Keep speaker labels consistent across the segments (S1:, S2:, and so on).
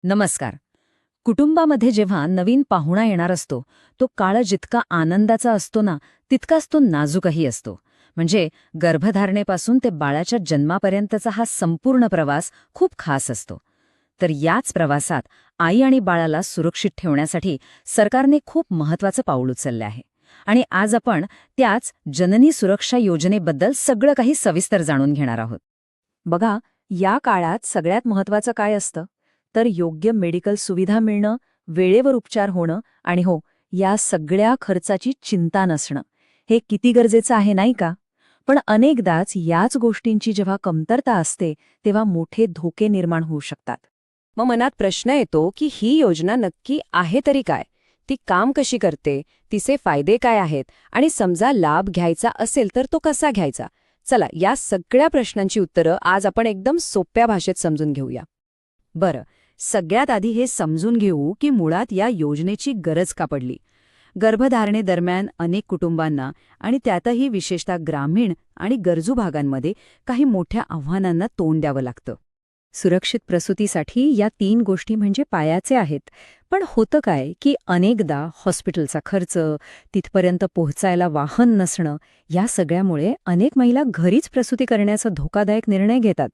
S1: नमस्कार. कुटुंबामध्ये जेव्हा नवीन पाहुणा येणार असतो, तो काळ जितका आनंदाचा असतो ना, तितकाच तो नाजूकही असतो. म्हणजे गर्भधारणेपासून ते बाळाच्या जन्मापर्यंतचा हा संपूर्ण प्रवास खूप खास असतो. तर याच प्रवासात आई आणि बाळाला सुरक्षित ठेवण्यासाठी सरकारने खूप महत्वाचं पाऊल उचलले आहे. आणि आज आपण त्याच जननी सुरक्षा योजनेबद्दल सगळं काही सविस्तर जाणून घेणार आहोत.
S2: बघा, या काळात सगळ्यात महत्त्वाचं काय असतं? तर योग्य मेडिकल सुविधा मिळणं, वेळेवर उपचार होणं आणि हो, या सगळ्या खर्चाची चिंता नसणं. हे किती गरजेचं आहे नाही का? पण अनेकदाच याच गोष्टींची जेव्हा कमतरता असते, तेव्हा मोठे धोके निर्माण होऊ शकतात. मग मनात प्रश्न येतो की ही योजना नक्की आहे तरी काय? ती काम कशी करते? तिचे फायदे काय आहेत? आणि समजा लाभ घ्यायचा असेल तर तो कसा घ्यायचा? चला, या सगळ्या प्रश्नांची उत्तरं आज आपण एकदम सोप्या भाषेत समजून घेऊया. बरं, सगळ्यात आधी हे समजून घेऊ की मुळात या योजनेची गरज का पडली. गर्भधारणेदरम्यान अनेक कुटुंबांना आणि त्यातही विशेषतः ग्रामीण आणि गरजू भागांमध्ये काही मोठ्या आव्हानांना तोंड द्यावं लागतं. सुरक्षित प्रसूतीसाठी या 3 गोष्टी म्हणजे पायाचे आहेत. पण होतं काय की अनेकदा हॉस्पिटलचा खर्च, तिथपर्यंत पोहोचायला वाहन नसणं, या सगळ्यामुळे अनेक महिला घरीच प्रसूती करण्याचा धोकादायक निर्णय घेतात.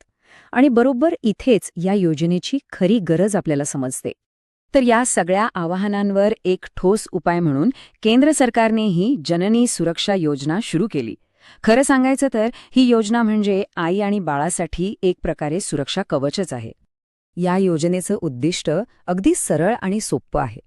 S2: आणि बरोबर इथेच या योजनेची खरी गरज आपल्याला समजते. तर या सगळ्या आवाहनांवर एक ठोस उपाय म्हणून केंद्र सरकारनेही जननी सुरक्षा योजना सुरू केली. खरं सांगायचं तर ही योजना म्हणजे आई आणि बाळासाठी एक प्रकारे सुरक्षा कवचच आहे. या योजनेचं उद्दिष्ट अगदी सरळ आणि सोपं आहे.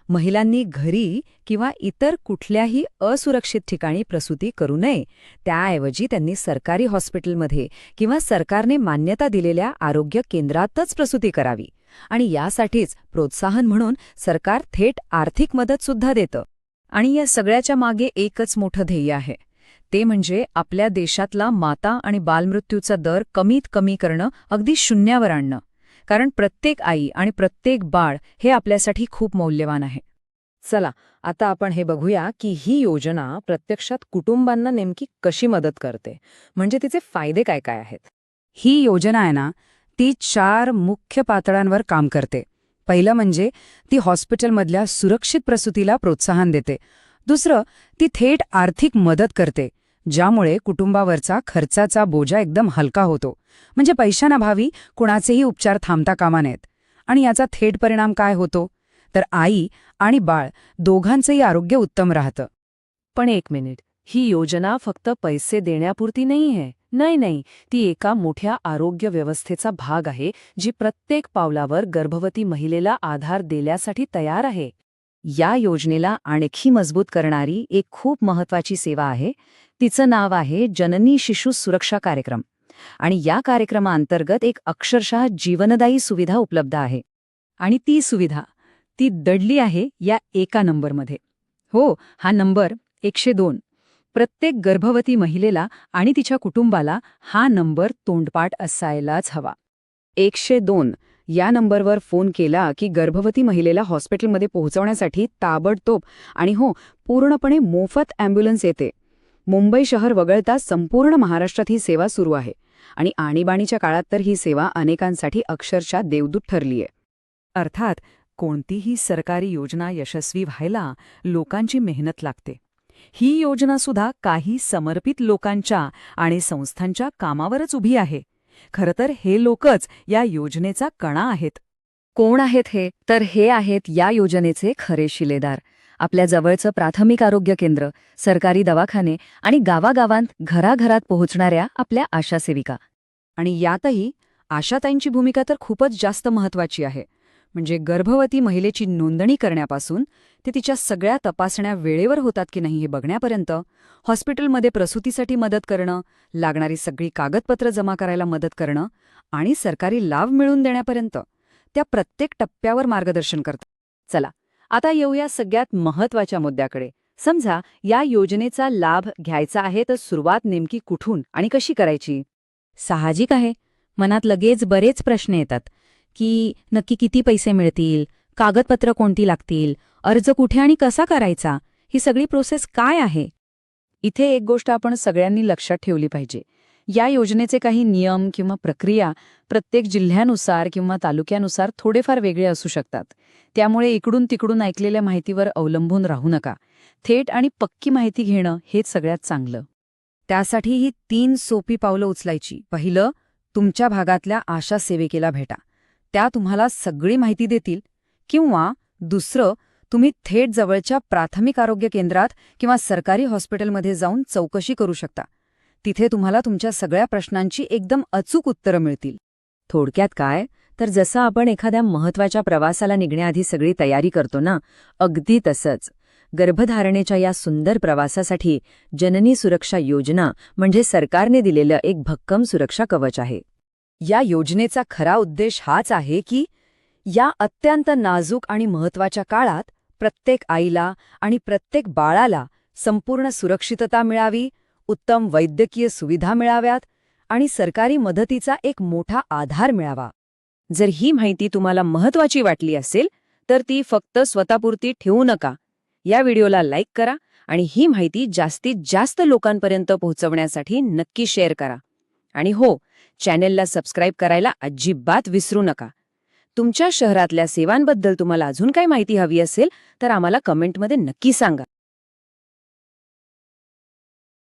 S2: महिलांनी घरी किंवा इतर कुठल्याही असुरक्षित ठिकाणी प्रसूती करू नये. त्याऐवजी त्यांनी सरकारी हॉस्पिटलमध्ये किंवा सरकारने मान्यता दिलेल्या आरोग्य केंद्रातच प्रसूती करावी. आणि यासाठीच प्रोत्साहन म्हणून सरकार थेट आर्थिक मदतसुद्धा देतं. आणि या सगळ्याच्या मागे एकच मोठं ध्येय आहे. ते म्हणजे आपल्या देशातला माता आणि बालमृत्यूचा दर कमीत कमी करणं, अगदी शून्यावर आणणं. कारण प्रत्येक आई आणि प्रत्येक बाळ हे आपल्यासाठी खूप मौल्यवान आहे. चला, आता आपण हे बघूया की ही योजना प्रत्यक्षात कुटुंबांना नेमकी कशी मदत करते, म्हणजे तिचे फायदे काय काय आहेत. ही योजना आहे ना, ती 4 मुख्य पातळ्यांवर काम करते. पहिलं म्हणजे ती हॉस्पिटलमधल्या सुरक्षित प्रसूतीला प्रोत्साहन देते. दुसरं, ती थेट आर्थिक मदत करते, ज्यामुळे कुटुंबावरचा खर्चाचा बोजा एकदम हलका होतो. म्हणजे पैशांअभावी कुणाचेही उपचार थांबता कामा नयेत. आणि याचा थेट परिणाम काय होतो? तर आई आणि बाळ दोघांचंही आरोग्य उत्तम राहतं. पण एक मिनिट, ही योजना फक्त पैसे देण्यापुरती नाहीये. नाही, ती एका मोठ्या आरोग्य व्यवस्थेचा भाग आहे, जी प्रत्येक पावलावर गर्भवती महिलेला आधार देण्यासाठी तयार आहे. या योजनेला आणखी मजबूत करणारी एक खूप महत्वाची सेवा आहे. तिचं नाव आहे जननी शिशु सुरक्षा कार्यक्रम. आणि या कार्यक्रमाअंतर्गत एक अक्षरशः जीवनदायी सुविधा उपलब्ध आहे. आणि ती सुविधा ती दडली आहे या एका नंबरमध्ये. हो, हा नंबर 102. प्रत्येक गर्भवती महिलेला आणि तिच्या कुटुंबाला हा नंबर तोंडपाठ असायलाच हवा. 102 या नंबरवर फोन केला की गर्भवती महिलेला हॉस्पिटलमध्ये पोहोचवण्यासाठी ताबडतोब आणि हो, पूर्णपणे मोफत ॲम्ब्युलन्स येते. मुंबई शहर वगळता संपूर्ण महाराष्ट्रात ही सेवा सुरू आहे. आणि आणीबाणीच्या काळात तर ही सेवा अनेकांसाठी अक्षरशः देवदूत ठरलीय. अर्थात कोणतीही सरकारी योजना यशस्वी व्हायला लोकांची मेहनत लागते. ही योजनासुद्धा काही समर्पित लोकांच्या आणि संस्थांच्या कामावरच उभी आहे. खरं तर हे लोकच या योजनेचा कणा आहेत. कोण आहेत हे? तर हे आहेत या योजनेचे खरे शिलेदार. आपल्या जवळचं प्राथमिक आरोग्य केंद्र, सरकारी दवाखाने आणि गावागावांत घराघरात पोहोचणाऱ्या आपल्या आशासेविका. आणि यातही आशाताईंची भूमिका तर खूपच जास्त महत्वाची आहे. म्हणजे गर्भवती महिलेची नोंदणी करण्यापासून ते तिच्या सगळ्या तपासण्या वेळेवर होतात की नाही हे बघण्यापर्यंत, हॉस्पिटलमध्ये प्रसूतीसाठी मदत करणं, लागणारी सगळी कागदपत्र जमा करायला मदत करणं आणि सरकारी लाभ मिळवून देण्यापर्यंत त्या प्रत्येक टप्प्यावर मार्गदर्शन करतात. चला, आता येऊया सगळ्यात महत्वाच्या मुद्द्याकडे. समजा या योजनेचा लाभ घ्यायचा आहे, तर सुरुवात नेमकी कुठून आणि कशी करायची? साहजिक आहे, मनात लगेच बरेच प्रश्न येतात की नक्की किती पैसे मिळतील, कागदपत्र कोणती लागतील, अर्ज कुठे आणि कसा करायचा, ही सगळी प्रोसेस काय आहे? इथे एक गोष्ट आपण सगळ्यांनी लक्षात ठेवली पाहिजे
S1: या योजनेचे काही नियम किंवा प्रक्रिया प्रत्येक जिल्ह्यानुसार किंवा तालुक्यानुसार थोडेफार वेगळे असू शकतात. त्यामुळे इकडून तिकडून ऐकलेल्या माहितीवर अवलंबून राहू नका. थेट आणि पक्की माहिती घेणं हेच सगळ्यात चांगलं. त्यासाठी ही 3 सोपी पावलं उचलायची. पहिलं, तुमच्या भागातल्या आशा सेविकेला भेटा. त्या तुम्हाला सगळी माहिती देतील. किंवा दुसरं, तुम्ही थेट जवळच्या प्राथमिक आरोग्य केंद्रात किंवा सरकारी हॉस्पिटलमध्ये जाऊन चौकशी करू शकता. तिथे तुम्हाला तुमच्या सगळ्या प्रश्नांची एकदम अचूक उत्तरं मिळतील.
S2: थोडक्यात काय, तर जसं आपण एखाद्या महत्त्वाच्या प्रवासाला निघण्याआधी सगळी तयारी करतो ना, अगदी तसंच गर्भधारणेच्या या सुंदर प्रवासासाठी जननी सुरक्षा योजना म्हणजे सरकारने दिलेलं एक भक्कम सुरक्षा कवच आहे.
S1: या योजनेचा खरा उद्देश हाच आहे की या अत्यंत नाजूक आणि महत्त्वाच्या काळात प्रत्येक आईला आणि प्रत्येक बाळाला संपूर्ण सुरक्षितता मिळावी, उत्तम वैद्यकीय सुविधा मिळाव्यात आणि सरकारी मदतीचा एक मोठा आधार मिळावा.
S2: जर ही माहिती तुम्हाला महत्त्वाची वाटली असेल तर ती फक्त स्वतःपुरती ठेवू नका. या व्हिडिओला लाईक करा आणि ही माहिती जास्तीत जास्त लोकांपर्यंत पोहोचवण्यासाठी नक्की शेअर करा. आणि हो, चॅनेलला सबस्क्राईब करायला अजिबात विसरू नका. तुमच्या शहरातल्या सेवांबद्दल तुम्हाला अजून काही माहिती हवी असेल तर आम्हाला कमेंटमध्ये नक्की सांगा.